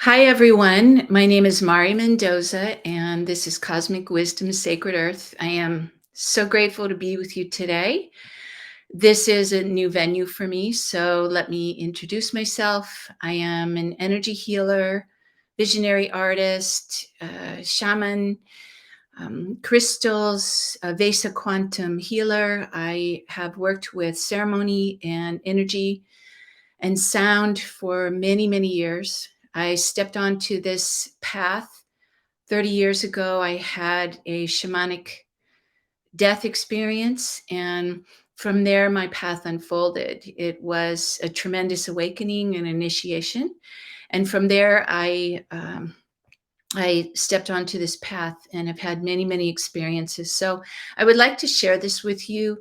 Hi, everyone. My name is Mari Mendoza, and this is Cosmic Wisdom Sacred Earth. I am so grateful to be with you today. This is a new venue for me, so let me introduce myself. I am an energy healer, visionary artist, shaman, crystals, a Vesa quantum healer. I have worked with ceremony and energy and sound for many, many years. I stepped onto this path 30 years ago. I had a shamanic death experience, and from there, my path unfolded. It was a tremendous awakening and initiation. And from there, I stepped onto this path and have had many, many experiences. So I would like to share this with you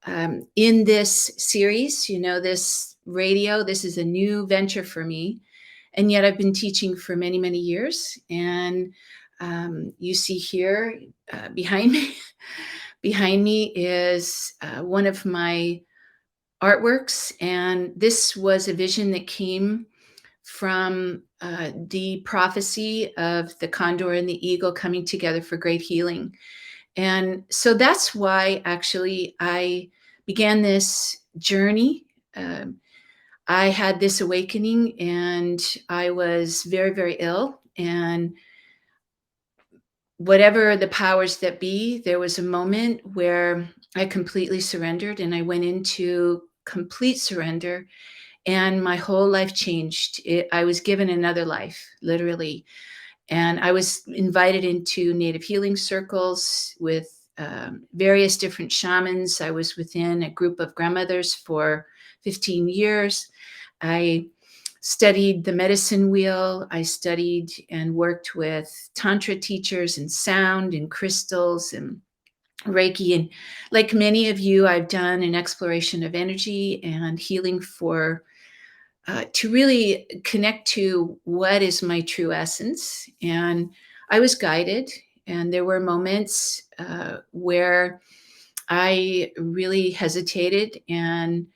in this series. This radio, this is a new venture for me. And yet I've been teaching for many, many years. And you see here behind me, behind me is one of my artworks. And this was a vision that came from the prophecy of the condor and the eagle coming together for great healing. And so that's why actually I began this journey. I had this awakening and I was very, very ill. And whatever the powers that be, there was a moment where I completely surrendered and I went into complete surrender and my whole life changed. I was given another life, literally. And I was invited into native healing circles with various different shamans. I was within a group of grandmothers for 15 years. I studied the medicine wheel. I studied and worked with Tantra teachers and sound and crystals and Reiki. And like many of you, I've done an exploration of energy and healing to really connect to what is my true essence. And I was guided, and there were moments where I really hesitated and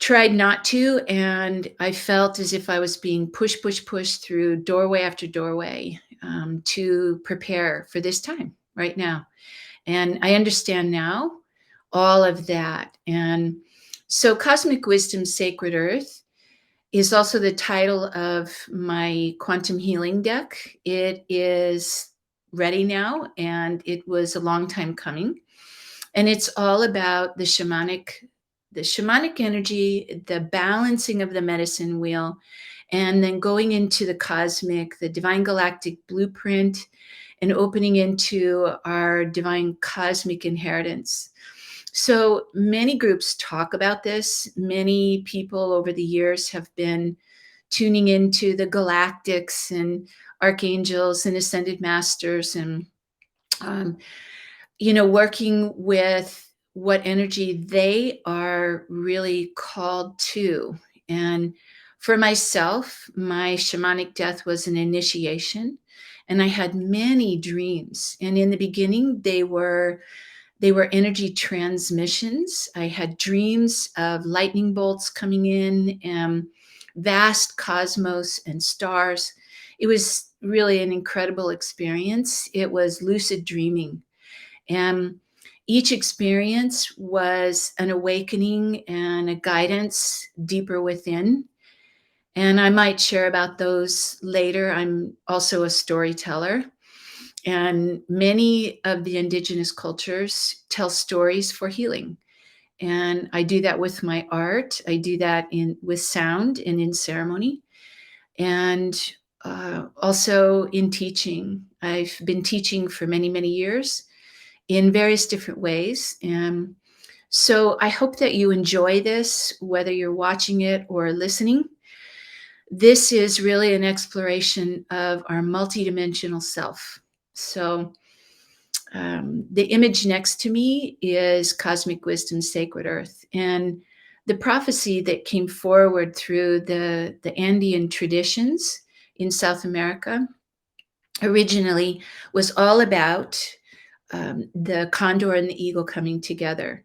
tried not to. And I felt as if I was being pushed through doorway after doorway to prepare for this time right now. And I understand now all of that. And so Cosmic Wisdom Sacred Earth is also the title of my quantum healing deck. It is ready now, and it was a long time coming. And it's all about the shamanic energy, the balancing of the medicine wheel, and then going into the divine galactic blueprint, and opening into our divine cosmic inheritance. So many groups talk about this. Many people over the years have been tuning into the galactics and archangels and ascended masters and, um, working with what energy they are really called to. And for myself, my shamanic death was an initiation, and I had many dreams. And in the beginning, they were energy transmissions. I had dreams of lightning bolts coming in and vast cosmos and stars. It was really an incredible experience. It was lucid dreaming. And each experience was an awakening and a guidance deeper within. And I might share about those later. I'm also a storyteller. And many of the indigenous cultures tell stories for healing. And I do that with my art. I do that with sound and in ceremony. And also in teaching. I've been teaching for many, many years in various different ways. And so I hope that you enjoy this, whether you're watching it or listening. This is really an exploration of our multidimensional self. So the image next to me is Cosmic Wisdom Sacred Earth. And the prophecy that came forward through the Andean traditions in South America originally was all about the condor and the eagle coming together.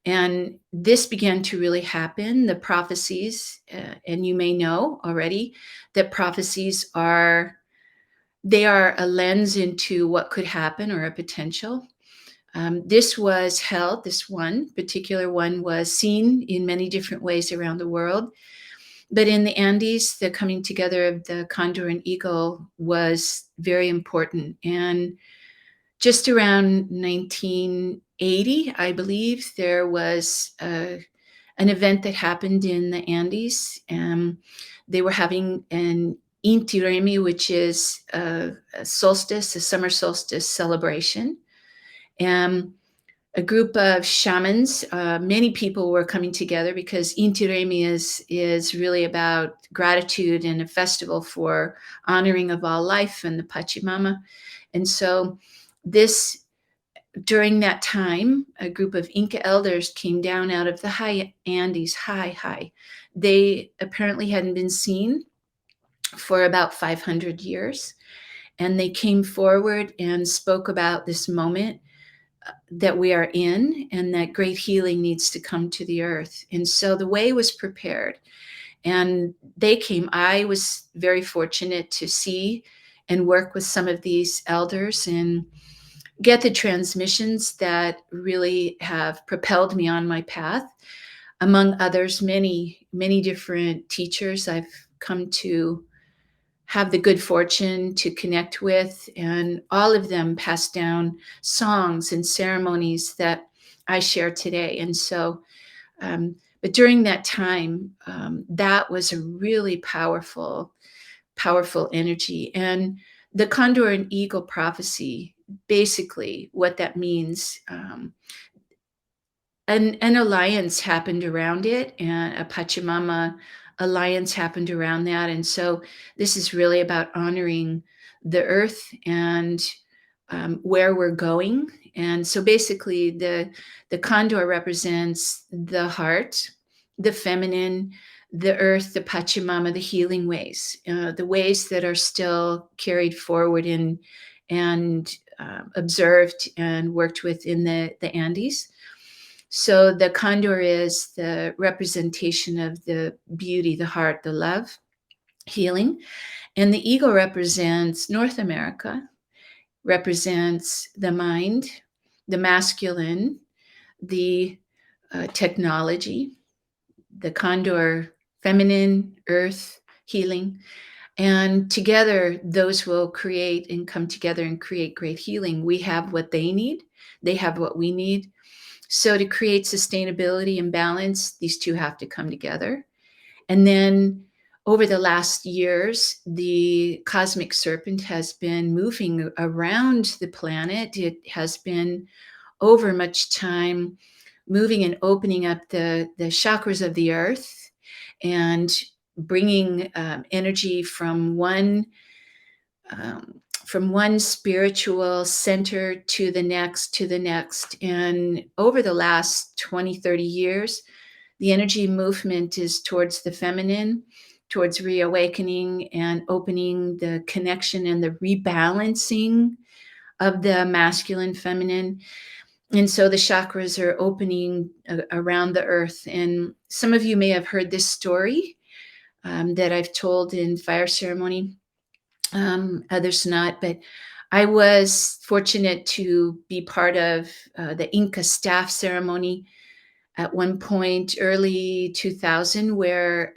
And this began to really happen. The prophecies, and you may know already that prophecies are, they are a lens into what could happen or a potential. This was held, this one particular one was seen in many different ways around the world. But in the Andes, the coming together of the condor and eagle was very important. And just around 1980, I believe, there was an event that happened in the Andes. They were having an Inti Raymi, which is a solstice, a summer solstice celebration. And a group of shamans, many people were coming together because Inti Raymi is really about gratitude and a festival for honoring of all life and the Pachamama. And so this during that time, a group of Inca elders came down out of the high Andes, high. They apparently hadn't been seen for about 500 years. And they came forward and spoke about this moment that we are in and that great healing needs to come to the earth. And so the way was prepared. And they came. I was very fortunate to see and work with some of these elders and get the transmissions that really have propelled me on my path. Among others, many different teachers I've come to have the good fortune to connect with, and all of them passed down songs and ceremonies that I share today. And so, but during that time, that was a really powerful energy. And the condor and eagle prophecy, basically what that means, an alliance happened around it, and a Pachamama alliance happened around that. And so this is really about honoring the earth and where we're going. And so basically the condor represents the heart, the feminine, the earth, the Pachamama, the healing ways, the ways that are still carried forward in and observed and worked with in the Andes. So the condor is the representation of the beauty, the heart, the love, healing. And the eagle represents North America, represents the mind, the masculine, the technology, the condor, feminine, earth, healing. And together, those will create and come together and create great healing. We have what they need, they have what we need. So to create sustainability and balance, these two have to come together. And then over the last years, the cosmic serpent has been moving around the planet. It has been over much time moving and opening up the chakras of the earth and bringing energy from one spiritual center to the next. And over the last 20, 30 years, the energy movement is towards the feminine, towards reawakening and opening the connection and the rebalancing of the masculine, feminine. And so the chakras are opening around the earth. And some of you may have heard this story that I've told in fire ceremony, others not. But I was fortunate to be part of the Inca staff ceremony at one point, early 2000, where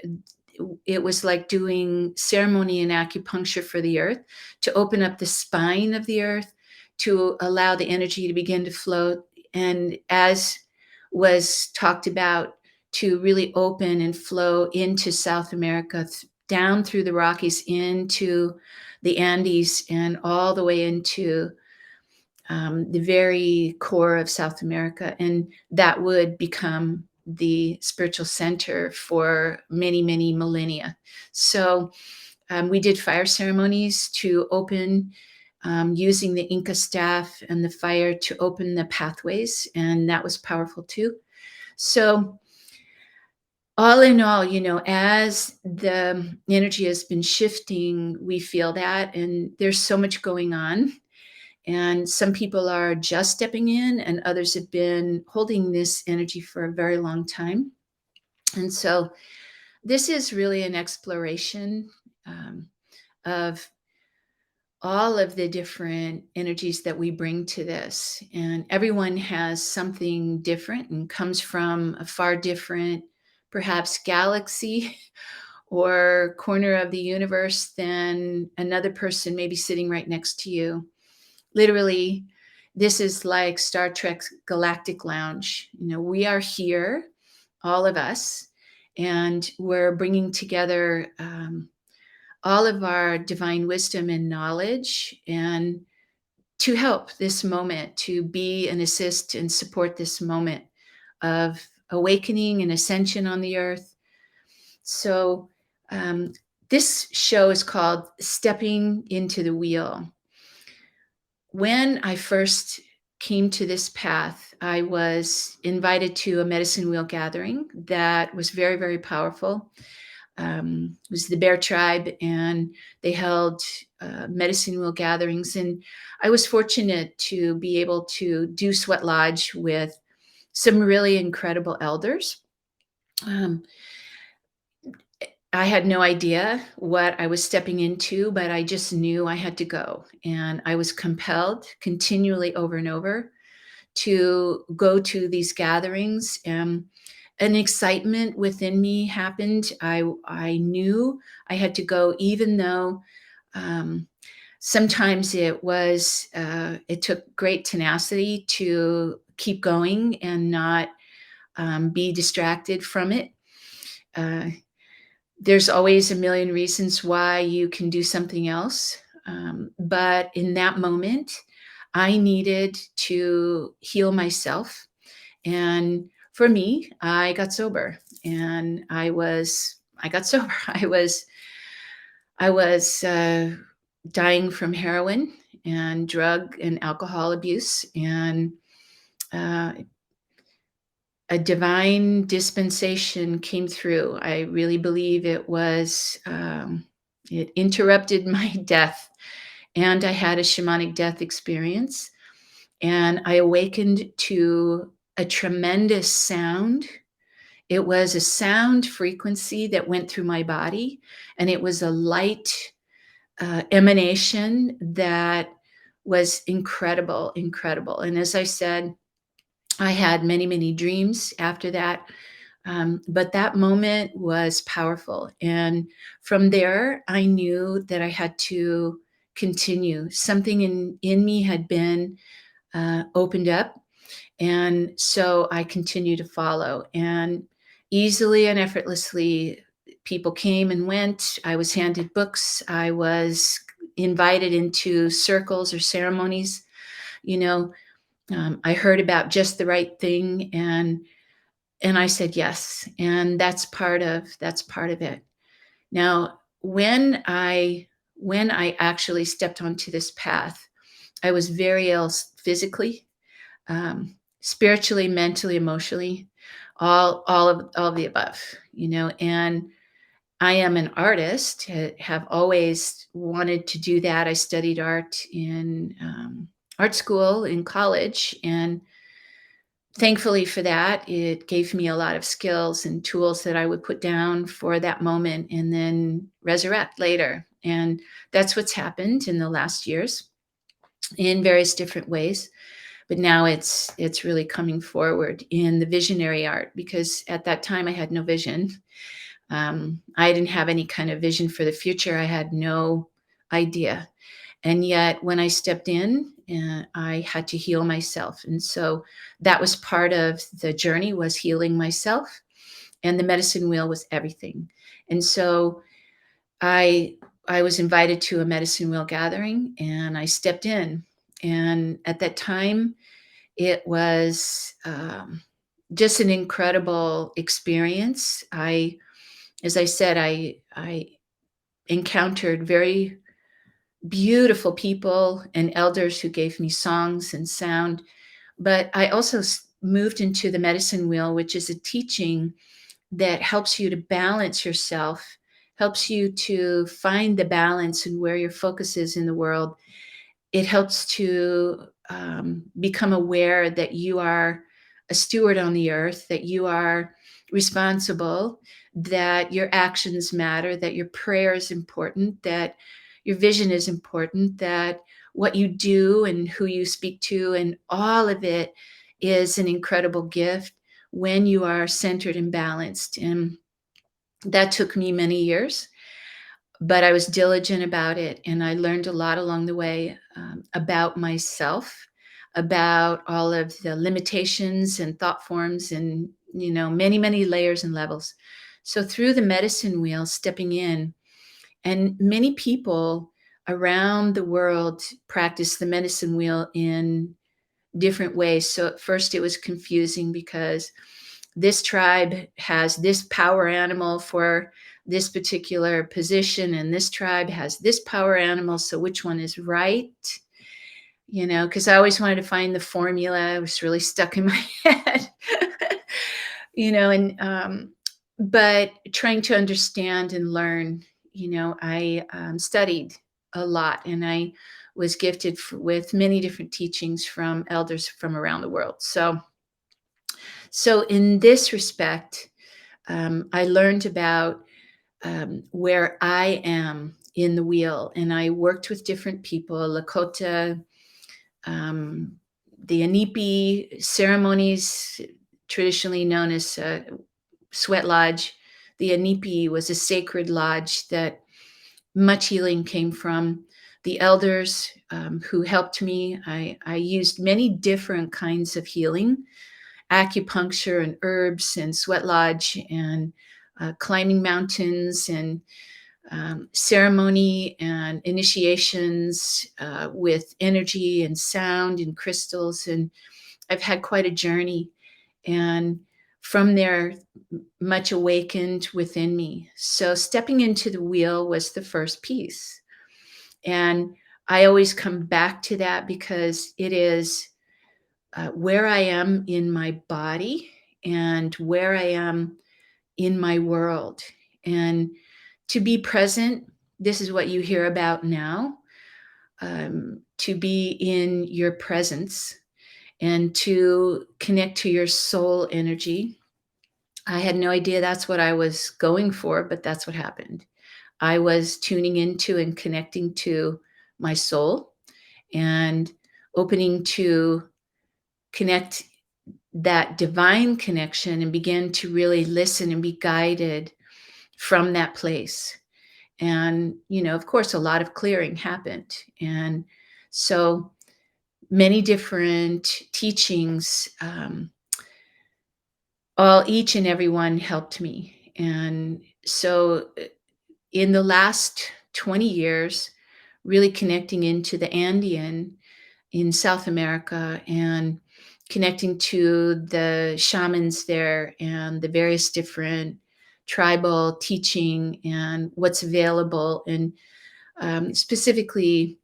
it was like doing ceremony and acupuncture for the earth to open up the spine of the earth, to allow the energy to begin to flow. And as was talked about, to really open and flow into South America, down through the Rockies, into the Andes, and all the way into the very core of South America. And that would become the spiritual center for many, many millennia. So we did fire ceremonies to open, using the Inca staff and the fire to open the pathways. And that was powerful too. So all in all, as the energy has been shifting, we feel that, and there's so much going on. And some people are just stepping in, and others have been holding this energy for a very long time. And so this is really an exploration of all of the different energies that we bring to this. And everyone has something different and comes from a far different, perhaps, galaxy or corner of the universe than another person maybe sitting right next to you. Literally, this is like Star Trek's Galactic Lounge. We are here, all of us, and we're bringing together all of our divine wisdom and knowledge, and to help this moment, to be and assist and support this moment of awakening and ascension on the earth. So, um, this show is called Stepping into the Wheel. When I first came to this path, I was invited to a medicine wheel gathering that was very, very powerful. It was the Bear Tribe, and they held medicine wheel gatherings. And I was fortunate to be able to do Sweat Lodge with some really incredible elders. Um, I had no idea what I was stepping into, but I just knew I had to go. And I was compelled continually over and over to go to these gatherings. And an excitement within me happened. I knew I had to go, even though um, sometimes it took great tenacity to keep going and not be distracted from it. Uh, there's always a million reasons why you can do something else. But in that moment, I needed to heal myself. And for me, I got sober, and I got sober. I was dying from heroin and drug and alcohol abuse, and uh, a divine dispensation came through. I really believe it interrupted my death, and I had a shamanic death experience, and I awakened to a tremendous sound. It was a sound frequency that went through my body, and it was a light emanation that was incredible, incredible. And as I said, I had many, many dreams after that. But that moment was powerful. And from there, I knew that I had to continue. Something in me had been opened up. And so I continued to follow. And easily and effortlessly, people came and went. I was handed books. I was invited into circles or ceremonies. You know, I heard about just the right thing, and I said yes, and that's part of it. Now, when I actually stepped onto this path, I was very ill physically, spiritually, mentally, emotionally, all of the above, and I am an artist, have always wanted to do that. I studied art in art school in college, and thankfully for that, it gave me a lot of skills and tools that I would put down for that moment and then resurrect later. And that's what's happened in the last years in various different ways. But now it's really coming forward in the visionary art, because at that time I had no vision. I didn't have any kind of vision for the future. I had no idea. And yet when I stepped in, I had to heal myself. And so that was part of the journey, was healing myself. And the medicine wheel was everything. And so I I was invited to a medicine wheel gathering, and I stepped in. And at that time, it was just an incredible experience. As I said, I encountered very beautiful people and elders who gave me songs and sound. But I also moved into the medicine wheel, which is a teaching that helps you to balance yourself, helps you to find the balance and where your focus is in the world. it helps to become aware that you are a steward on the earth, that you are responsible, that your actions matter, that your prayer is important, that your vision is important, that what you do and who you speak to and all of it is an incredible gift when you are centered and balanced. And that took me many years, but I was diligent about it, and I learned a lot along the way about myself, about all of the limitations and thought forms, and many, many layers and levels. So through the medicine wheel, stepping in, and many people around the world practice the medicine wheel in different ways. So at first it was confusing because this tribe has this power animal for this particular position, and this tribe has this power animal. So which one is right? Because I always wanted to find the formula. It was really stuck in my head. And but trying to understand and learn, I studied a lot, and I was gifted with many different teachings from elders from around the world. So in this respect, I learned about where I am in the wheel, and I worked with different people, Lakota, um, the Anipi ceremonies, traditionally known as Sweat Lodge. The Anipi was a sacred lodge that much healing came from. The elders who helped me, I used many different kinds of healing, acupuncture and herbs and sweat lodge and climbing mountains and ceremony and initiations with energy and sound and crystals. And I've had quite a journey. And from there, much awakened within me. So stepping into the wheel was the first piece. And I always come back to that because it is where I am in my body and where I am in my world. And to be present, this is what you hear about now, to be in your presence and to connect to your soul energy. I had no idea that's what I was going for, but that's what happened. I was tuning into and connecting to my soul and opening to connect that divine connection and begin to really listen and be guided from that place. And, of course, a lot of clearing happened. And so many different teachings, each and every one helped me. And so in the last 20 years, really connecting into the Andean in South America and connecting to the shamans there and the various different tribal teaching and what's available. And specifically,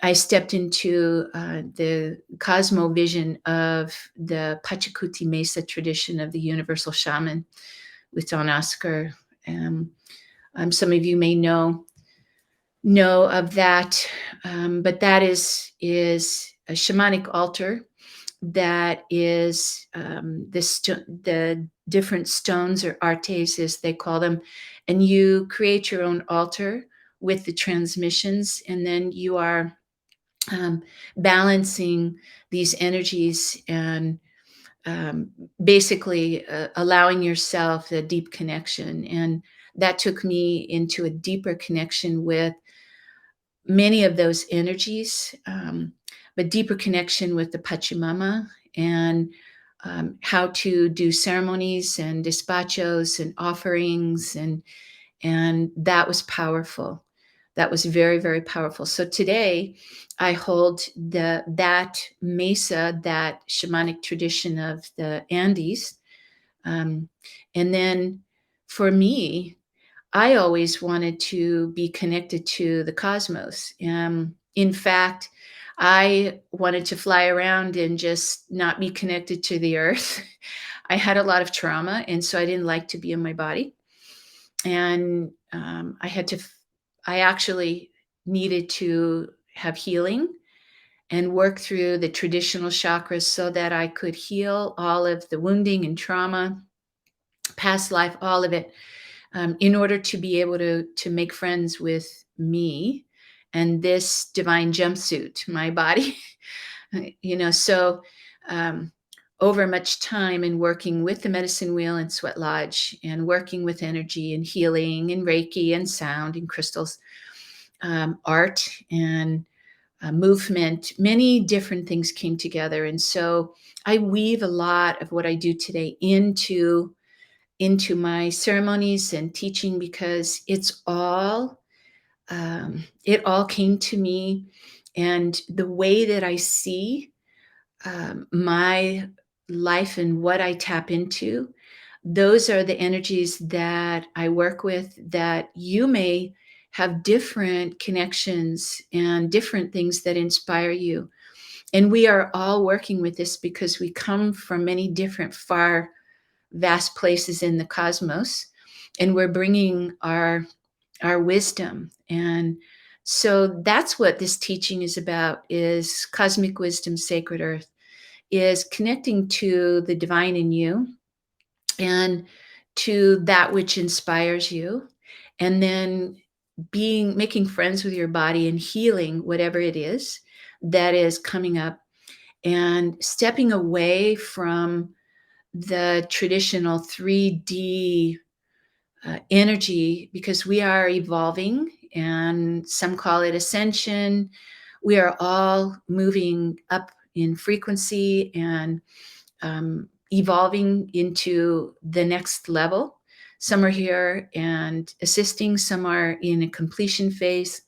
I stepped into the cosmo vision of the Pachacuti Mesa tradition of the universal shaman with Don Oscar. Some of you may know of that, but that is a shamanic altar that is the different stones or artes as they call them, and you create your own altar with the transmissions, and then you are balancing these energies and um, basically allowing yourself a deep connection. And that took me into a deeper connection with many of those energies, but deeper connection with the Pachamama and how to do ceremonies and despachos and offerings, and that was powerful. That was very, very powerful. So today, I hold that mesa, that shamanic tradition of the Andes, um, and then for me, I always wanted to be connected to the cosmos. In fact, I wanted to fly around and just not be connected to the earth. I had a lot of trauma, and so I didn't like to be in my body. And I actually needed to have healing and work through the traditional chakras so that I could heal all of the wounding and trauma, past life, all of it, in order to be able to make friends with me and this divine jumpsuit, my body. So um, over much time and working with the medicine wheel and sweat lodge and working with energy and healing and Reiki and sound and crystals, art and movement, many different things came together. And so I weave a lot of what I do today into my ceremonies and teaching, because it all came to me. And the way that I see my life and what I tap into, those are the energies that I work with, that you may have different connections and different things that inspire you. And we are all working with this because we come from many different far vast places in the cosmos, and we're bringing our wisdom. And so that's what this teaching is about, is cosmic wisdom, sacred earth, is connecting to the divine in you and to that which inspires you, and then making friends with your body and healing whatever it is that is coming up, and stepping away from the traditional 3D energy, because we are evolving, and some call it ascension. We are all moving up in frequency and evolving into the next level. Some are here and assisting, some are in a completion phase,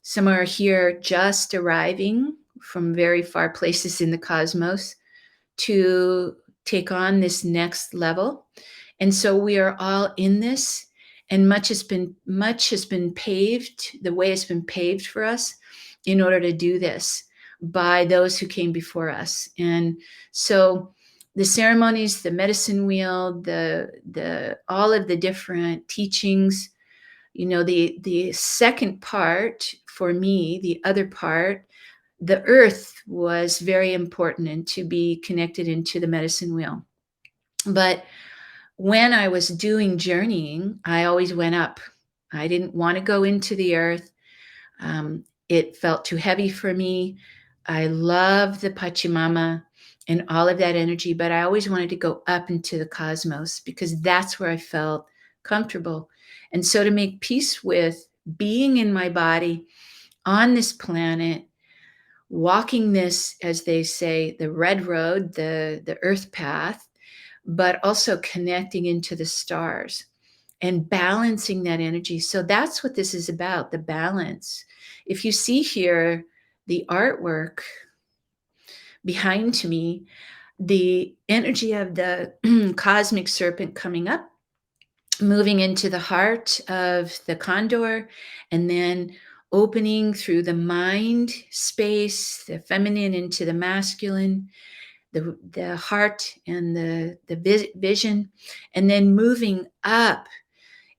some are here just arriving from very far places in the cosmos to take on this next level. And so we are all in this, and much has been paved, the way has been paved for us in order to do this by those who came before us. And so the ceremonies, the medicine wheel, the all of the different teachings, the second part for me, the other part, the earth was very important, and to be connected into the medicine wheel. But when I was doing journeying, I always went up. I didn't want to go into the earth. It felt too heavy for me. I love the Pachamama and all of that energy, but I always wanted to go up into the cosmos because that's where I felt comfortable. And so to make peace with being in my body on this planet, walking this, as they say, the red road, the earth path, but also connecting into the stars and balancing that energy. So that's what this is about, the balance. If you see here the artwork behind me, the energy of the cosmic serpent coming up, moving into the heart of the condor, and then opening through the mind space, the feminine into the masculine, the heart and the vision, and then moving up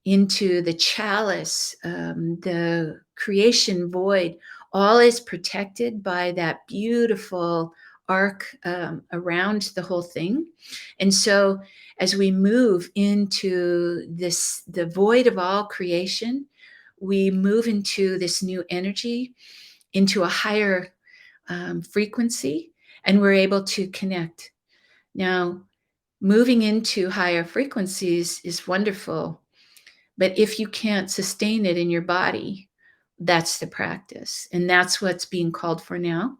into the chalice, the creation void. All is protected by that beautiful arc around the whole thing. And so as we move into this, the void of all creation, we move into this new energy, into a higher frequency, and we're able to connect. Now, moving into higher frequencies is wonderful, but if you can't sustain it in your body, that's the practice. And that's what's being called for now,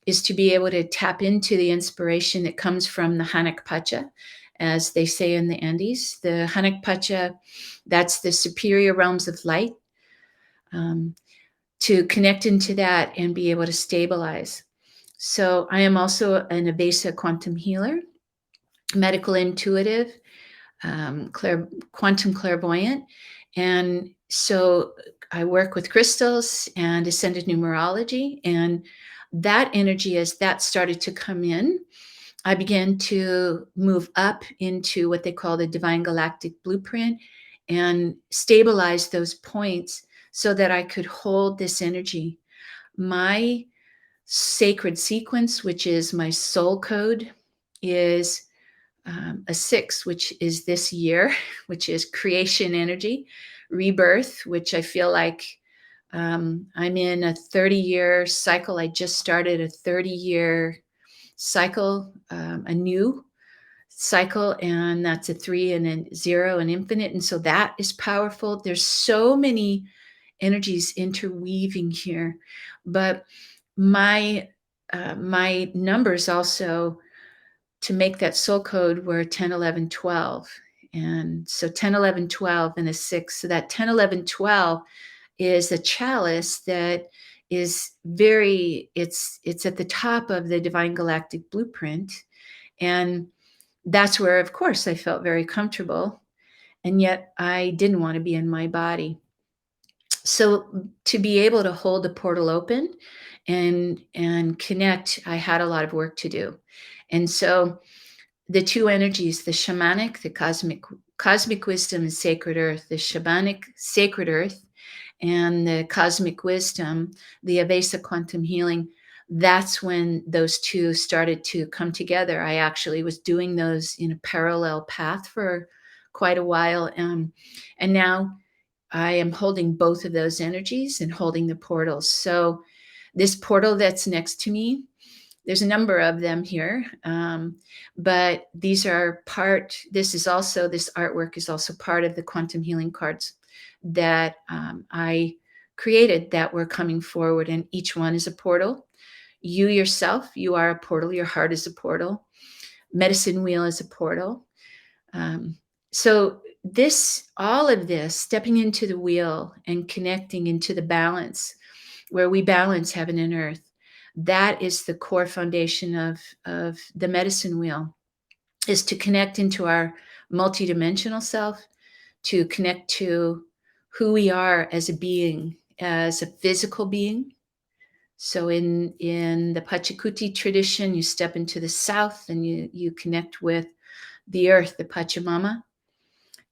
is to be able to tap into the inspiration that comes from the Hanak Pacha, as they say in the Andes. The Hanak Pacha, that's the superior realms of light, to connect into that and be able to stabilize. So I am also an Avesa quantum healer, medical intuitive, quantum clairvoyant. And so I work with crystals and ascended numerology. And that energy, as that started to come in, I began to move up into what they call the divine galactic blueprint and stabilize those points so that I could hold this energy. My sacred sequence, which is my soul code, is a 6, which is this year, which is creation energy, rebirth, which I feel like I'm in a 30-year cycle. I just started a 30-year cycle, a new cycle, and that's a 3 and a 0 and infinite. And so that is powerful. There's so many energies interweaving here, but my my numbers also to make that soul code were 10, 11, 12. And so 10, 11, 12, and a 6. So that 10, 11, 12 is a chalice that is it's at the top of the divine galactic blueprint. And that's where, of course, I felt very comfortable. And yet I didn't want to be in my body. So to be able to hold the portal open and connect, I had a lot of work to do. And so the two energies, the shamanic, the cosmic wisdom and sacred earth, the shamanic sacred earth and the cosmic wisdom, the Avesa quantum healing, that's when those two started to come together. I actually was doing those in a parallel path for quite a while. And now I am holding both of those energies and holding the portals. So this portal that's next to me, there's a number of them here, but these are this artwork is also part of the quantum healing cards that I created that were coming forward, and each one is a portal. You yourself, you are a portal. Your heart is a portal. Medicine wheel is a portal. So all of this, stepping into the wheel and connecting into the balance, where we balance heaven and earth, that is the core foundation of the medicine wheel, is to connect into our multidimensional self, to connect to who we are as a being, as a physical being. So in the Pachacuti tradition, you step into the south and you connect with the earth, the Pachamama,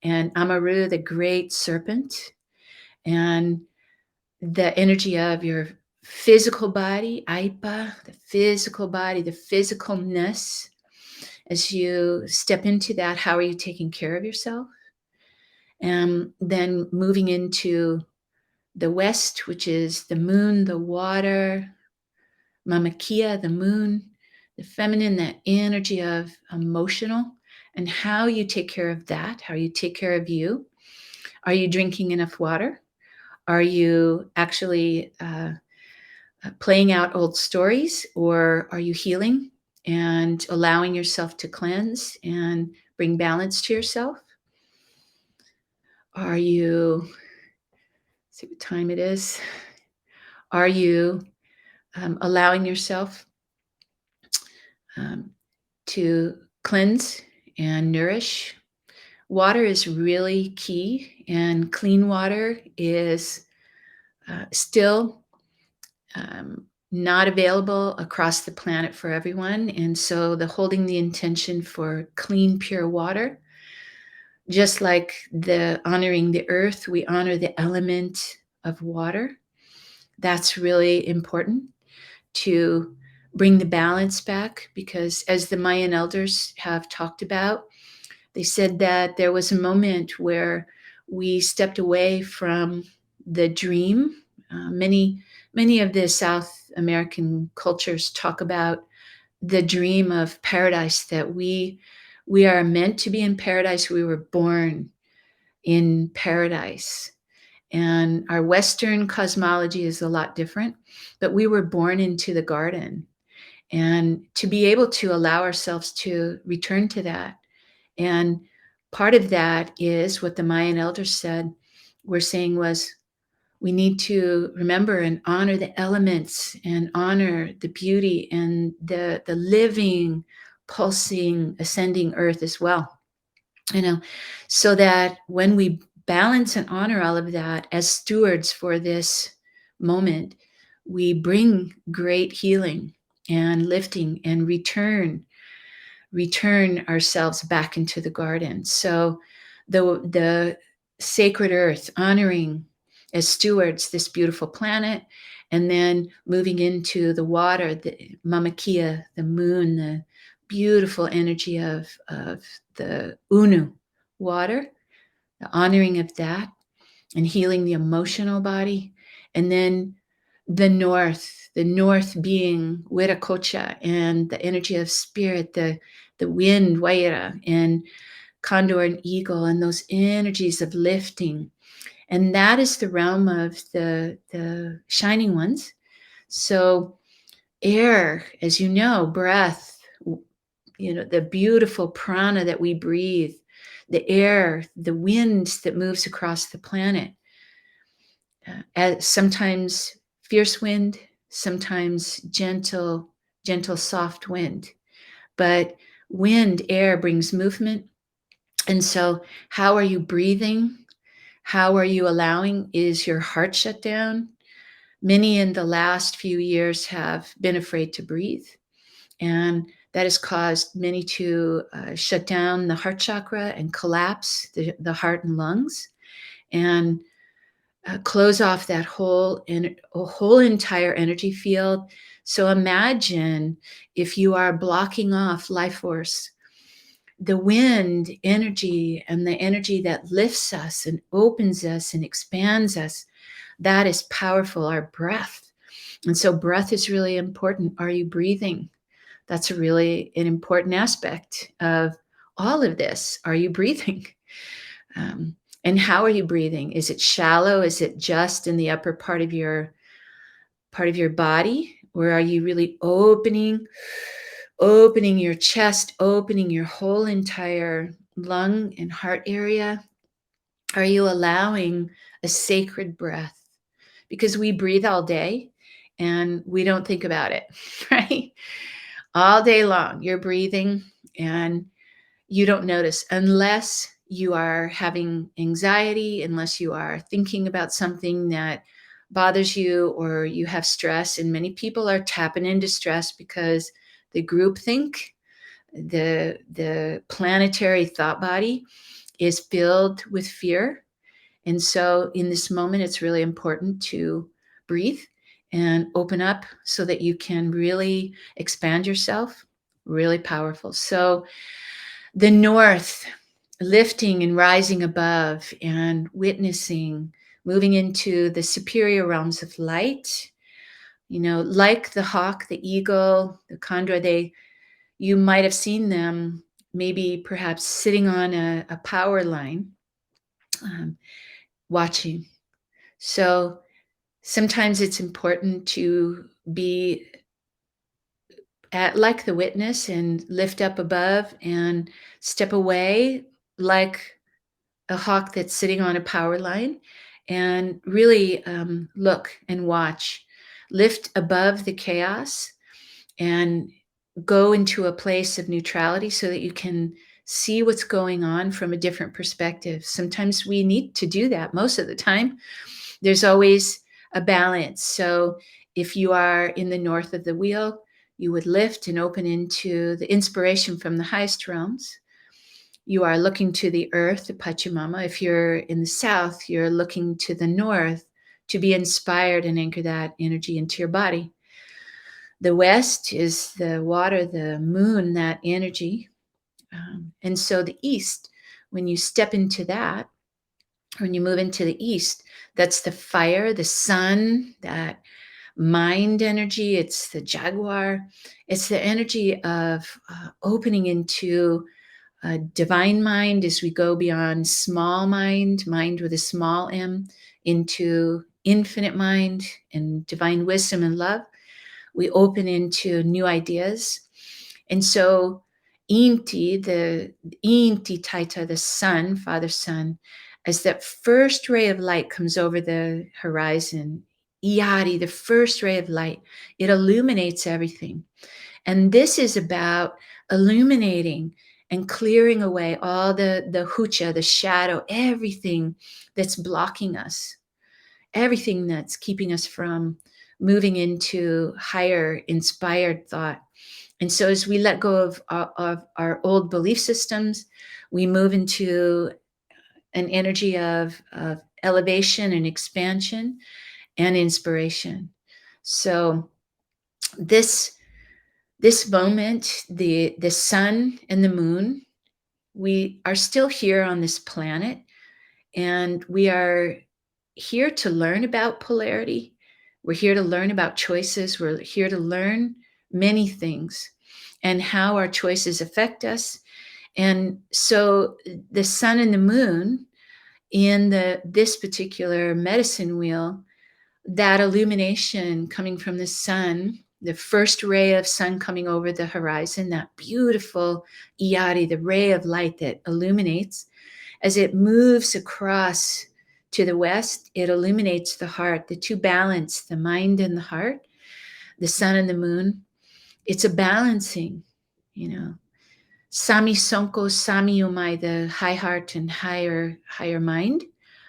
and Amaru, the great serpent, and the energy of your physical body, Aipa, the physical body, the physicalness. As you step into that, how are you taking care of yourself? And then moving into the west, which is the moon, the water, Mamakia, the moon, the feminine, that energy of emotional, and how you take care of that, how you take care of you. Are you drinking enough water? Are you actually playing out old stories, or are you healing and allowing yourself to cleanse and bring balance to yourself? Are you, see what time it is? Are you allowing yourself to cleanse and nourish? Water is really key, and clean water is still not available across the planet for everyone. And so holding the intention for clean, pure water, just like the honoring the earth, we honor the element of water. That's really important to bring the balance back, because as the Mayan elders have talked about, they said that there was a moment where we stepped away from the dream. Many of the South American cultures talk about the dream of paradise, that we are meant to be in paradise. We were born in paradise. And our Western cosmology is a lot different, but we were born into the garden. And to be able to allow ourselves to return to that. And part of that is what the Mayan elders were saying was, we need to remember and honor the elements and honor the beauty and the living, pulsing, ascending earth as well. So that when we balance and honor all of that as stewards for this moment, we bring great healing and lifting and return ourselves back into the garden. So the sacred earth, honoring as stewards this beautiful planet, and then moving into the water, the Mamakia, the moon, the beautiful energy of the Unu water, the honoring of that, and healing the emotional body. And then the north being Wiracocha and the energy of spirit, the wind, Waira, and Condor and Eagle, and those energies of lifting. And that is the realm of the shining ones. So air, as you know, breath, the beautiful prana that we breathe, the air, the wind that moves across the planet. Sometimes fierce wind, sometimes gentle, soft wind. But wind, air brings movement. And so, how are you breathing? How are you allowing? Is your heart shut down? Many in the last few years have been afraid to breathe. And that has caused many to shut down the heart chakra and collapse the heart and lungs, and close off that whole entire energy field. So imagine if you are blocking off life force, the wind energy, and the energy that lifts us and opens us and expands us. That is powerful, our breath. And so breath is really important. Are you breathing? That's really an important aspect of all of this. Are you breathing? And how are you breathing? Is it shallow? Is it just in the upper part of your body? Or are you really opening your chest, opening your whole entire lung and heart area? Are you allowing a sacred breath? Because we breathe all day and we don't think about it, right? All day long, you're breathing and you don't notice, unless you are having anxiety, unless you are thinking about something that bothers you, or you have stress. And many people are tapping into stress because the groupthink, the planetary thought body, is filled with fear. And so in this moment, it's really important to breathe and open up so that you can really expand yourself. Really powerful. So the north, lifting and rising above and witnessing, moving into the superior realms of light. Like the hawk, the eagle, the condor, you might have seen them maybe perhaps sitting on a power line, watching. So sometimes it's important to be like the witness and lift up above and step away like a hawk that's sitting on a power line, and really look and watch. Lift above the chaos and go into a place of neutrality so that you can see what's going on from a different perspective. Sometimes we need to do that. Most of the time, there's always a balance. So if you are in the north of the wheel, you would lift and open into the inspiration from the highest realms. You are looking to the earth, the Pachamama. If you're in the south, you're looking to the north to be inspired and anchor that energy into your body. The west is the water, the moon, that energy. And so the east, when you step into that, when you move into the east, that's the fire, the sun, that mind energy. It's the jaguar. It's the energy of opening into divine mind as we go beyond small mind with a small m, into infinite mind and divine wisdom and love. We open into new ideas. And so the Inti Taita, the sun, Father Sun, as that first ray of light comes over the horizon, Iari, the first ray of light, it illuminates everything. And this is about illuminating and clearing away all the hucha, the shadow, everything that's blocking us, everything that's keeping us from moving into higher inspired thought. And so as we let go of our old belief systems, we move into an energy of elevation and expansion and inspiration. So this this moment, the sun and the moon, we are still here on this planet, and we are here to learn about polarity. We're here to learn about choices. We're here to learn many things and how our choices affect us. And so the sun and the moon in this particular medicine wheel, that illumination coming from the sun, the first ray of sun coming over the horizon, that beautiful Iyari, the ray of light that illuminates, as it moves across to the west, it illuminates the heart. The two balance, the mind and the heart, the sun and the moon. It's a balancing, you know. Sami Sonko, Sami Umai, the high heart and higher mind.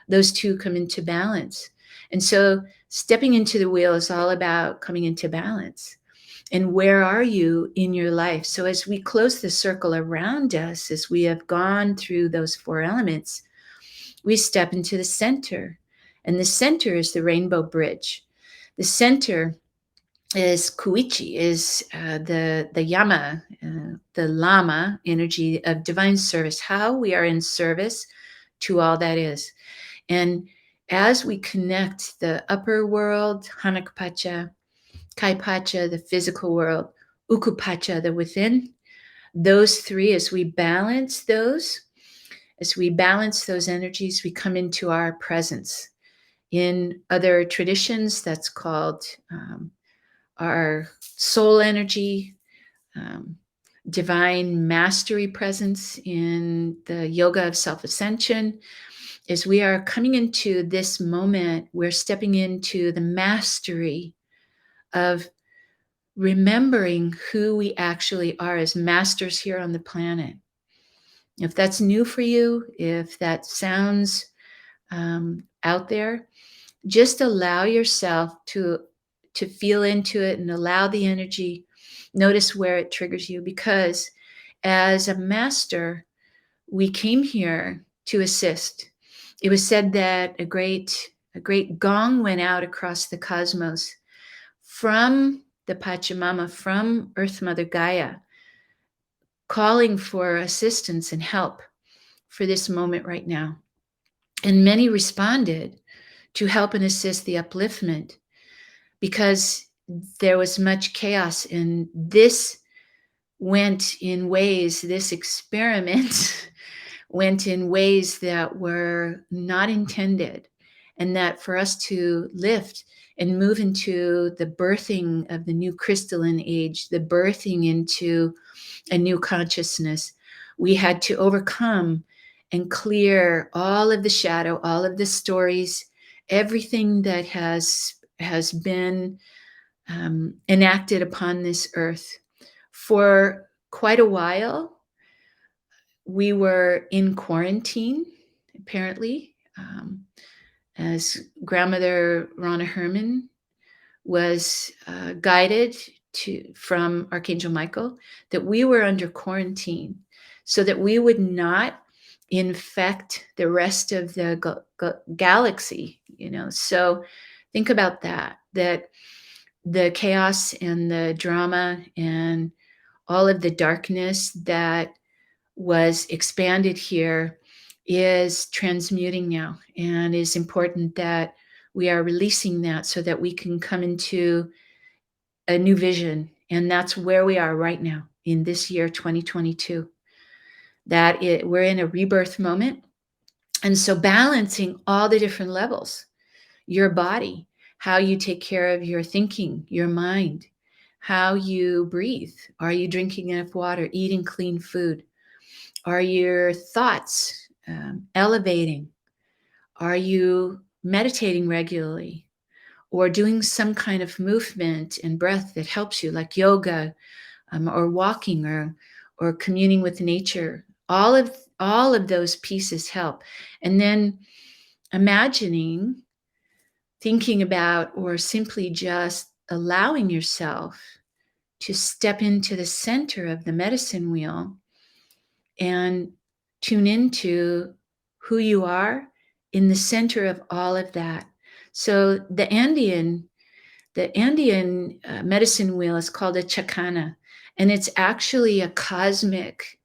Those two come into balance. And so stepping into the wheel is all about coming into balance. And where are you in your life? So as we close the circle around us, as we have gone through those four elements, we step into the center. And the center is the rainbow bridge. The center is Kuichi, is the Yama, the Lama energy of divine service, how we are in service to all that is. And as we connect the upper world, Hanakpacha, Kaipacha, the physical world, Ukupacha, the within, those three, as we balance those energies, we come into our presence. In other traditions, that's called our soul energy, divine mastery presence. In the yoga of self-ascension, as we are coming into this moment, we're stepping into the mastery of remembering who we actually are as masters here on the planet. If that's new for you, if that sounds out there, just allow yourself to feel into it and allow the energy. Notice where it triggers you, because as a master, we came here to assist. It was said that a great gong went out across the cosmos from the Pachamama, from Earth Mother Gaia, calling for assistance and help for this moment right now. And many responded to help and assist the upliftment, because there was much chaos, and this went in ways, this experiment went in ways that were not intended, and that for us to lift and move into the birthing of the new crystalline age, the birthing into a new consciousness, we had to overcome and clear all of the shadow, all of the stories, everything that has been enacted upon this earth. For quite a while, we were in quarantine, apparently, as grandmother Ronna Herman was guided from Archangel Michael, that we were under quarantine so that we would not infect the rest of the galaxy, So think about that the chaos and the drama and all of the darkness that was expanded here is transmuting now, and is important that we are releasing that so that we can come into a new vision. And that's where we are right now in this year 2022, we're in a rebirth moment. And so balancing all the different levels, your body, how you take care of your thinking, your mind, how you breathe. Are you drinking enough water, eating clean food? Are your thoughts elevating? Are you meditating regularly, or doing some kind of movement and breath that helps you, like yoga, or walking, or communing with nature? All of those pieces help. And then imagining, thinking about, or simply just allowing yourself to step into the center of the medicine wheel and tune into who you are in the center of all of that. So the Andean medicine wheel is called a chakana, and it's actually a cosmic,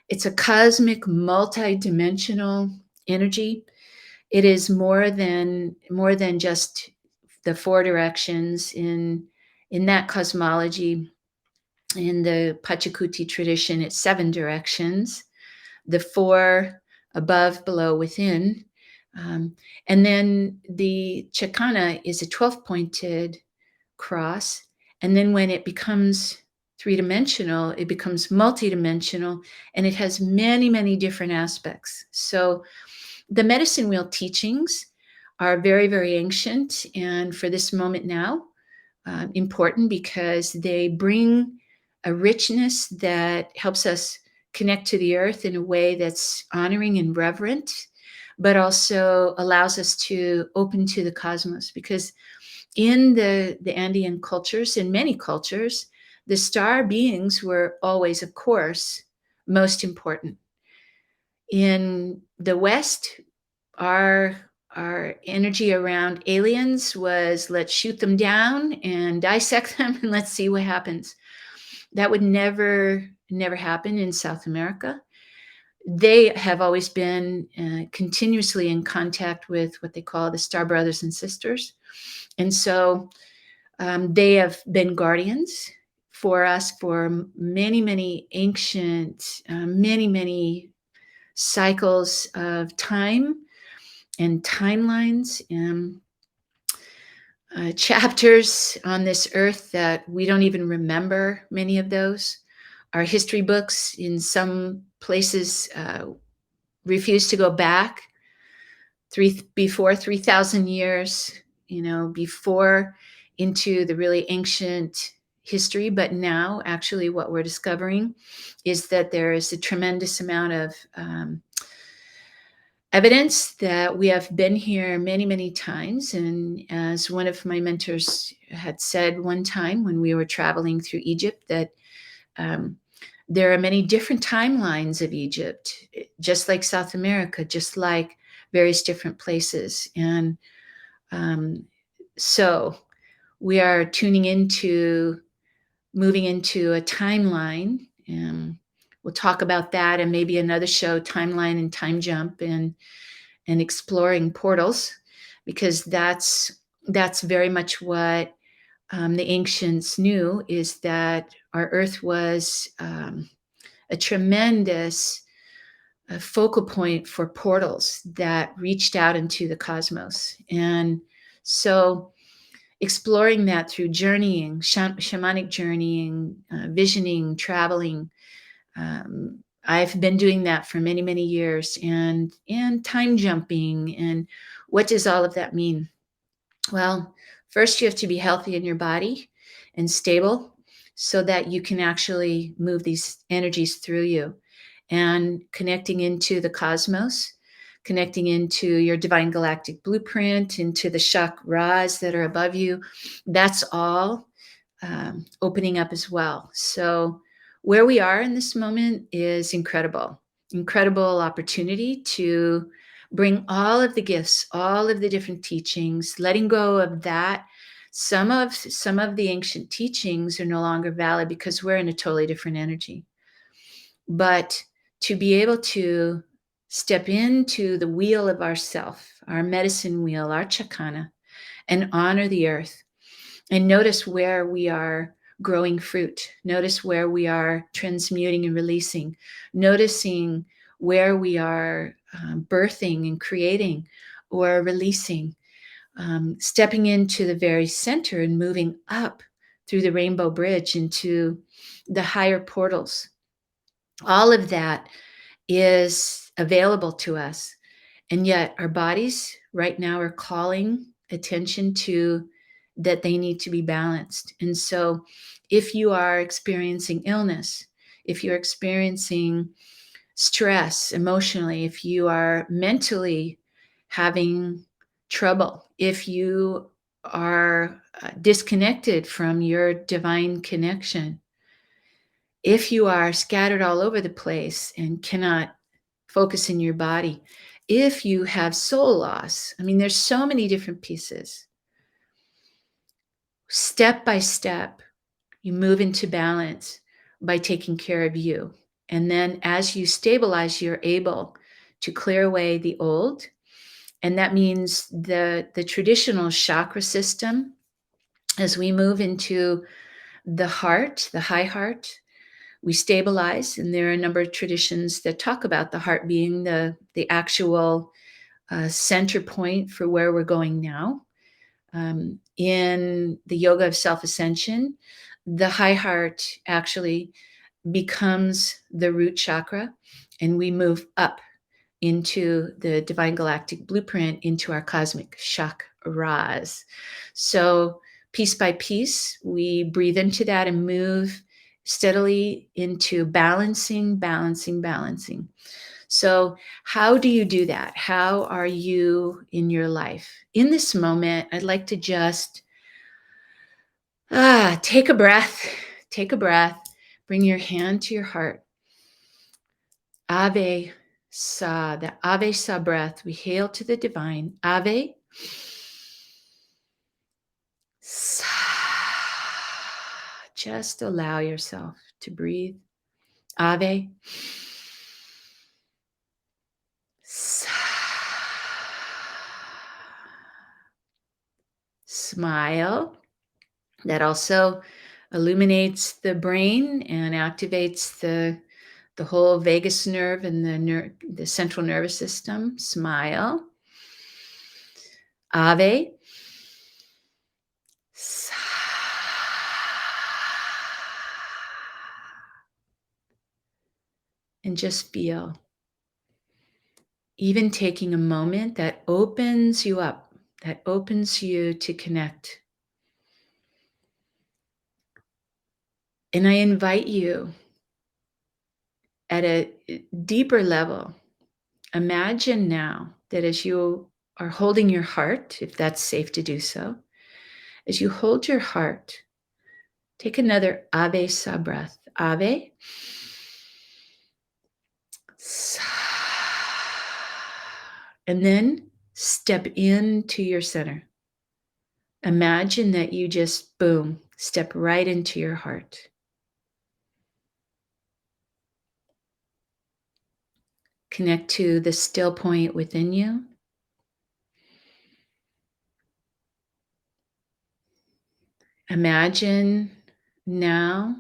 it's a cosmic multi-dimensional energy. It is more than just the four directions in that cosmology. In the Pachacuti tradition, it's seven directions, the four above, below, within. And then the chakana is a 12-pointed cross. And then when it becomes three-dimensional, it becomes multidimensional, and it has many, many different aspects. So the medicine wheel teachings are very, very ancient, and for this moment now, important because they bring a richness that helps us connect to the earth in a way that's honoring and reverent, but also allows us to open to the cosmos. Because in the Andean cultures, in many cultures, the star beings were always, of course, most important. In the West, our energy around aliens was, let's shoot them down and dissect them and let's see what happens. That would never happen in South America. They have always been continuously in contact with what they call the star brothers and sisters. And so they have been guardians for us for many, many ancient, many cycles of time and timelines and chapters on this earth that we don't even remember. Many of those, our history books in some places refuse to go back before 3,000 years, before, into the really ancient history. But now actually what we're discovering is that there is a tremendous amount of evidence that we have been here many, many times. And as one of my mentors had said one time when we were traveling through Egypt, that there are many different timelines of Egypt, just like South America, just like various different places. And so we are moving into a timeline. And we'll talk about that, and maybe another show, timeline and time jump, and exploring portals, because that's very much what the ancients knew, is that our earth was a tremendous focal point for portals that reached out into the cosmos. And so exploring that through journeying, shamanic journeying, visioning, traveling. I've been doing that for many, many years, and time jumping. And what does all of that mean? Well, first you have to be healthy in your body and stable so that you can actually move these energies through you, and connecting into the cosmos, connecting into your divine galactic blueprint, into the chakras that are above you. That's all opening up as well. So where we are in this moment is incredible opportunity to bring all of the gifts, all of the different teachings, letting go of that. Some of the ancient teachings are no longer valid because we're in a totally different energy. But to be able to step into the wheel of ourself, our medicine wheel, our chakana, and honor the earth, and notice where we are growing fruit, notice where we are transmuting and releasing, noticing where we are birthing and creating or releasing, stepping into the very center and moving up through the rainbow bridge into the higher portals. All of that is available to us. And yet our bodies right now are calling attention to that they need to be balanced. And so if you are experiencing illness, if you're experiencing stress emotionally, if you are mentally having trouble, if you are disconnected from your divine connection, if you are scattered all over the place and cannot focus in your body. If you have soul loss, I mean, there's so many different pieces. Step by step, you move into balance by taking care of you. And then as you stabilize, you're able to clear away the old. And that means the traditional chakra system, as we move into the heart, the high heart, we stabilize. And there are a number of traditions that talk about the heart being the actual center point for where we're going now. In the yoga of self-ascension, the high heart actually becomes the root chakra, and we move up into the divine galactic blueprint, into our cosmic chakras. So piece by piece, we breathe into that and move steadily into balancing, balancing, balancing. So how do you do that? How are you in your life? In this moment, I'd like to just take a breath, take a breath, bring your hand to your heart. Ave Sa, the Ave Sa breath. We hail to the divine. Ave Sa. Just allow yourself to breathe. Ave Sa. Smile. That also illuminates the brain and activates the whole vagus nerve and the central nervous system. Smile. Ave. Sa. And just feel. Even taking a moment that opens you up, that opens you to connect. And I invite you at a deeper level, imagine now that as you are holding your heart, if that's safe to do so, as you hold your heart, take another Ave Sa breath. Ave Sa. And then step into your center. Imagine that you just, boom, step right into your heart. Connect to the still point within you. Imagine now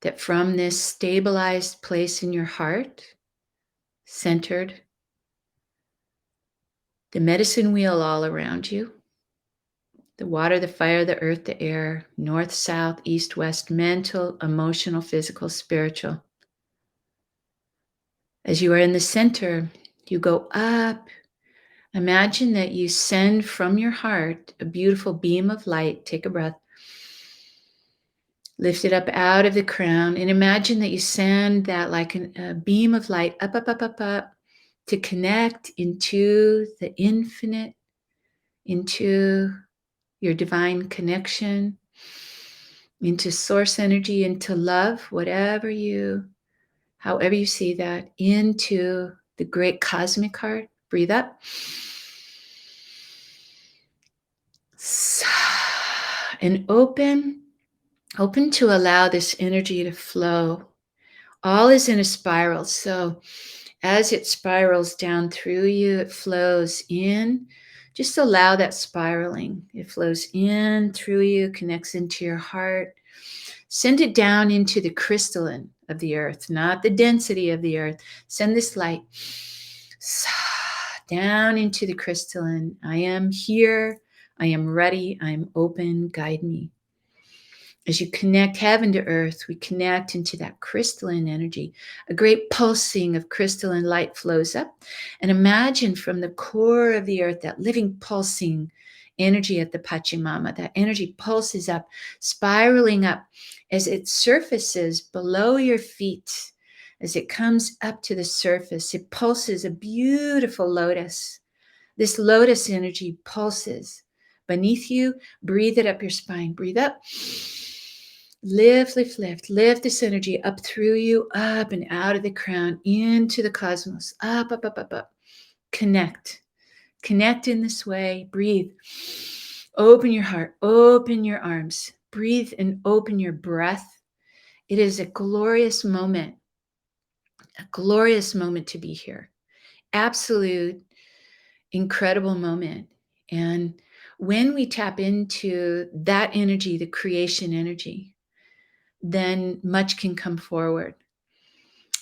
that from this stabilized place in your heart, centered, the medicine wheel all around you, the water, the fire, the earth, the air, north, south, east, west, mental, emotional, physical, spiritual. As you are in the center, you go up. Imagine that you send from your heart a beautiful beam of light. Take a breath. Lift it up out of the crown, and imagine that you send that like a beam of light up, up, up, up, up, to connect into the infinite, into your divine connection, into source energy, into love, however you see that, into the great cosmic heart. Breathe up. And open to allow this energy to flow. All is in a spiral. So as it spirals down through you, it flows in. Just allow that spiraling. It flows in through you, connects into your heart. Send it down into the crystalline of the earth, not the density of the earth. Send this light down into the crystalline. I am here. I am ready. I am open. Guide me. As you connect heaven to earth, we connect into that crystalline energy. A great pulsing of crystalline light flows up. And imagine from the core of the earth, that living pulsing energy at the Pachamama, that energy pulses up, spiraling up as it surfaces below your feet. As it comes up to the surface, it pulses a beautiful lotus. This lotus energy pulses beneath you. Breathe it up your spine. Breathe up. Lift, lift, lift. Lift this energy up through you, up and out of the crown, into the cosmos. Up, up, up, up, up. Connect. Connect in this way. Breathe. Open your heart. Open your arms. Breathe and open your breath. It is a glorious moment to be here. Absolute, incredible moment. And when we tap into that energy, the creation energy, then much can come forward.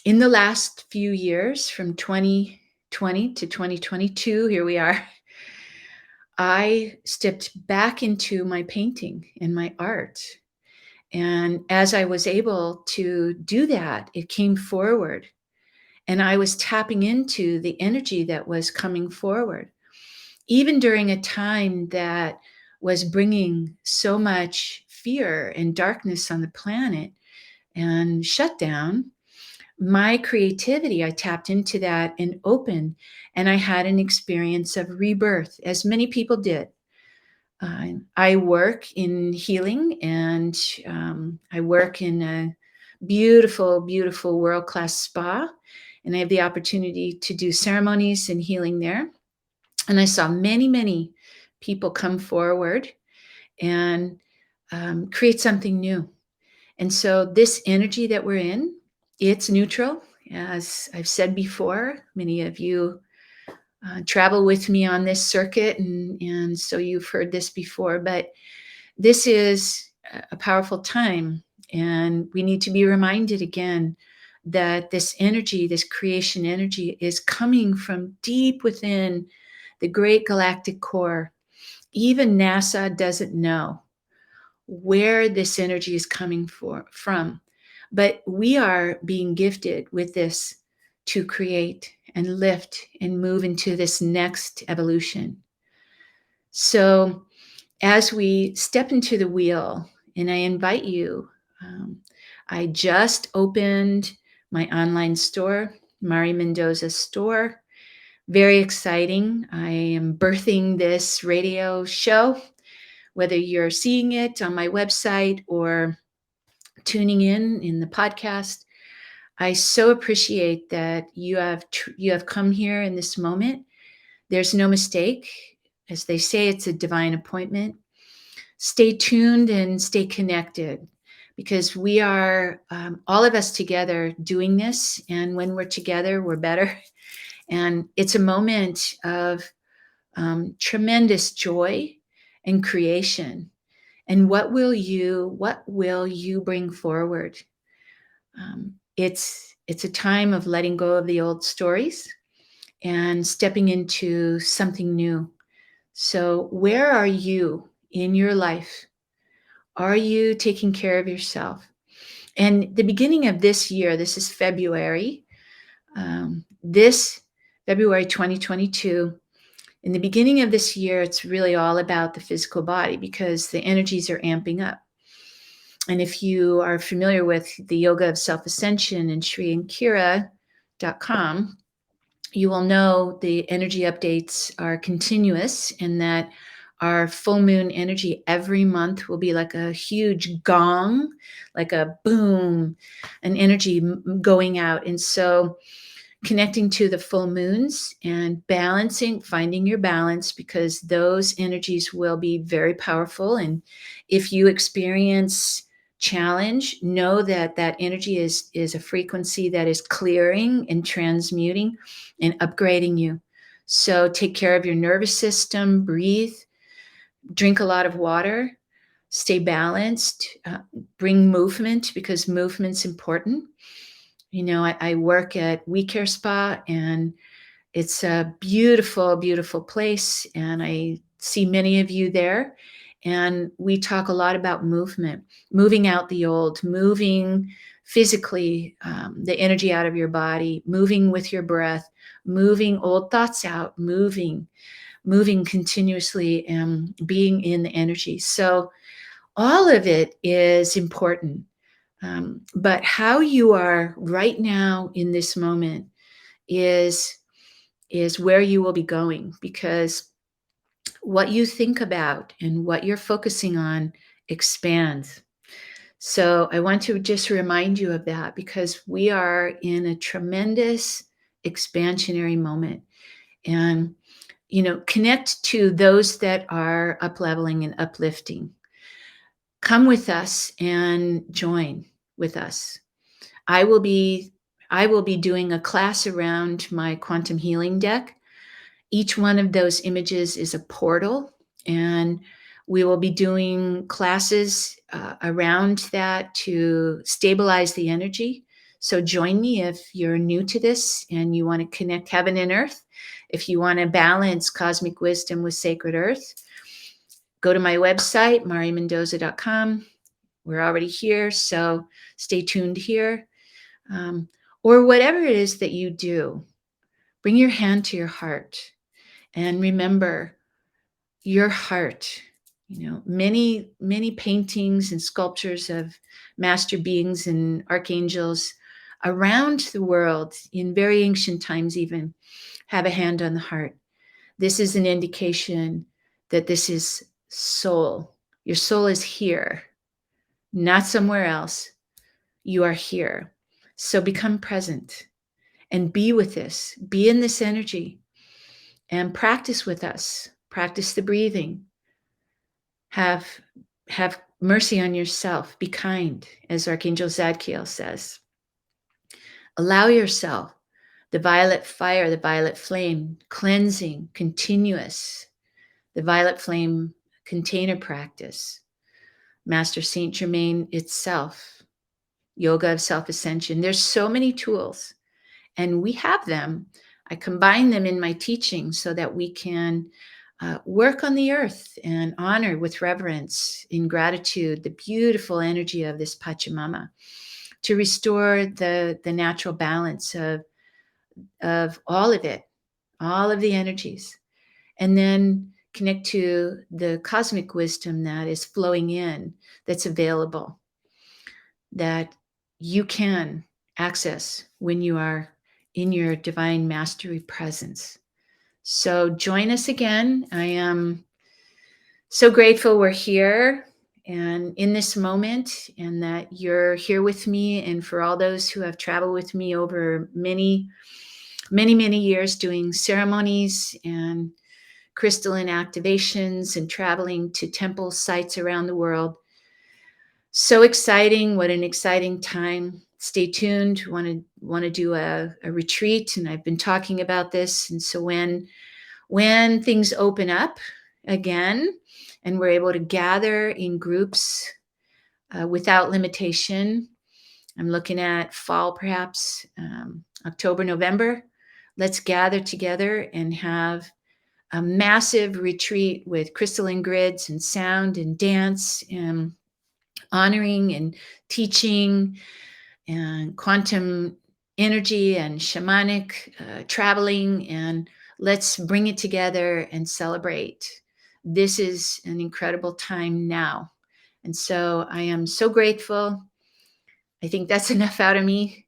In the last few years, from 2020 to 2022, here we are, I stepped back into my painting and my art. And as I was able to do that, it came forward. And I was tapping into the energy that was coming forward, even during a time that was bringing so much fear and darkness on the planet and shutdown. My creativity, I tapped into that and opened, and I had an experience of rebirth, as many people did. I work in healing, and I work in a beautiful, beautiful world-class spa, and I have the opportunity to do ceremonies and healing there. And I saw many, many people come forward and create something new. And so this energy that we're in, it's neutral. As I've said before, many of you travel with me on this circuit, and so you've heard this before, but this is a powerful time, and we need to be reminded again that this energy, this creation energy, is coming from deep within the great galactic core. Even NASA doesn't know where this energy is coming from, but we are being gifted with this to create and lift and move into this next evolution. So as we step into the wheel, and I invite you, I just opened my online store, Mari Mendoza store. Very exciting. I am birthing this radio show, whether you're seeing it on my website or tuning in the podcast. I so appreciate that you have come here in this moment. There's no mistake. As they say, it's a divine appointment. Stay tuned and stay connected, because we are all of us together doing this. And when we're together, we're better. And it's a moment of tremendous joy and creation. And what will you bring forward? It's a time of letting go of the old stories and stepping into something new. So where are you in your life? Are you taking care of yourself? And the beginning of this year, this is February, this February 2022, in the beginning of this year, it's really all about the physical body because the energies are amping up. And if you are familiar with the Yoga of Self-Ascension and ShriAnkira.com, you will know the energy updates are continuous, and that our full moon energy every month will be like a huge gong, like a boom, an energy going out. And so connecting to the full moons and balancing, finding your balance, because those energies will be very powerful. And if you experience challenge, know that that energy is a frequency that is clearing and transmuting and upgrading you. So take care of your nervous system, breathe, drink a lot of water, stay balanced, bring movement, because movement's important. You know, I work at We Care Spa, and it's a beautiful, beautiful place. And I see many of you there. And we talk a lot about movement, moving out the old, moving physically, the energy out of your body, moving with your breath, moving old thoughts out, moving continuously, and being in the energy. So all of it is important. But how you are right now in this moment is where you will be going, because what you think about and what you're focusing on expands. So I want to just remind you of that because we are in a tremendous expansionary moment. And, connect to those that are up leveling and uplifting. Come with us and join with us. I will be I will be doing a class around my quantum healing deck. Each one of those images is a portal, and we will be doing classes around that to stabilize the energy. So join me if you're new to this and you want to connect heaven and earth. If you want to balance cosmic wisdom with sacred earth, go to my website, mariamendoza.com. We're already here, so stay tuned here. Um, or whatever it is that you do, bring your hand to your heart and remember your heart. Many paintings and sculptures of master beings and archangels around the world in very ancient times even have a hand on the heart. This is an indication that this is soul. Your soul is here, not somewhere else. You are here. So become present and be with this, be in this energy and practice with us. Practice the breathing. Have mercy on yourself. Be kind, as Archangel Zadkiel says. Allow yourself the violet fire, the violet flame, cleansing, continuous, the violet flame container practice, Master Saint Germain itself, yoga of self-ascension. There's so many tools, and we have them. I combine them in my teaching so that we can work on the earth and honor with reverence, in gratitude, the beautiful energy of this Pachamama, to restore the natural balance of all of it, all of the energies, and then connect to the cosmic wisdom that is flowing in, that's available, that you can access when you are in your divine mastery presence. So join us again. I am so grateful we're here and in this moment, and that you're here with me. And for all those who have traveled with me over many, many, many years doing ceremonies and crystalline activations and traveling to temple sites around the world. So exciting. What an exciting time. Stay tuned. Want to do a retreat, and I've been talking about this. And so when things open up again and we're able to gather in groups without limitation, I'm looking at fall, perhaps October, November. Let's gather together and have a massive retreat with crystalline grids and sound and dance and honoring and teaching and quantum energy and shamanic traveling. And let's bring it together and celebrate. This is an incredible time now. And so I am so grateful. I think that's enough out of me.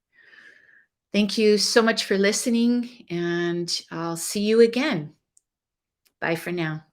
Thank you so much for listening, and I'll see you again. Bye for now.